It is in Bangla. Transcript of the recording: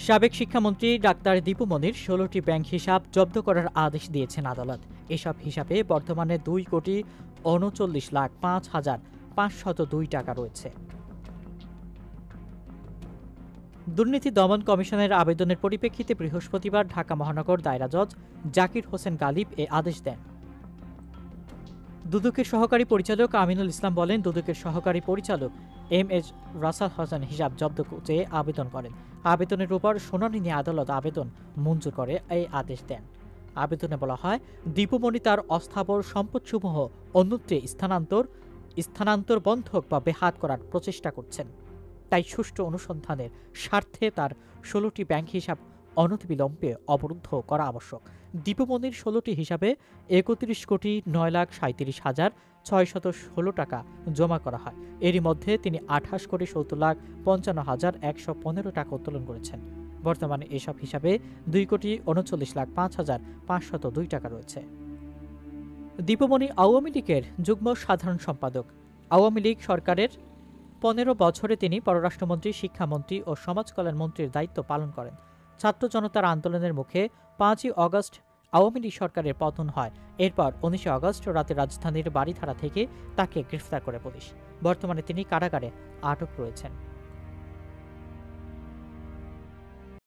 সাবেক শিক্ষামন্ত্রী ডাক্তার দীপু মনির ১৬টি ব্যাংক হিসাব জব্দ করার আদেশ দিয়েছেন আদালত। এসব হিসাবে বর্তমানে ২,৩৯,৫,৫০২ টাকা রয়েছে। দুর্নীতি দমন কমিশনের আবেদনের পরিপ্রেক্ষিতে বৃহস্পতিবার ঢাকা মহানগর দায়রা জজ জাকির হোসেন গালিব এ আদেশ দেন। দুদকের সহকারী পরিচালক আমিনুল ইসলাম বলেন, দুদকের সহকারী পরিচালক এম.এইচ. রাসাল হোসেন হিসাব জব্দ চেয়ে আবেদন করেন। আবেদনের উপর শুনানি নিয়ে আদালত আবেদন মঞ্জুর করে এই আদেশ দেন। আবেদনে বলা হয়, দীপু মনি তার অস্থাবর সম্পদসমূহ অন্যত্রে স্থানান্তর বন্ধক বা বেহাত করার প্রচেষ্টা করছেন। তাই সুষ্ঠু অনুসন্ধানের স্বার্থে তার ১৬টি ব্যাংক হিসাব অনতিবিলম্বে অবরুদ্ধ করা আবশ্যক। দীপু মনির ১৬টি হিসাবে ৩১,৯,৩৭,৬১৬ টাকা জমা করা হয়। এরই মধ্যে তিনি ২৮,৭৫,১১৫ টাকা উত্তোলন করেছেন। বর্তমানে এসব হিসাবে ২,৩৯,৫,৫০২ টাকা রয়েছে। দীপু মনি আওয়ামী লীগের যুগ্ম সাধারণ সম্পাদক। আওয়ামী লীগ সরকারের ১৫ বছরে তিনি পররাষ্ট্রমন্ত্রী, শিক্ষামন্ত্রী ও সমাজ কল্যাণ মন্ত্রীর দায়িত্ব পালন করেন। ছাত্র জনতার আন্দোলনের মুখে ৫ই অগস্ট আওয়ামী লীগ সরকারের পতন হয়। এরপর ১৯ অগস্ট রাতে রাজধানীর বারিধারা থেকে তাকে গ্রেফতার করে পুলিশ। বর্তমানে তিনি কারাগারে আটক রয়েছেন।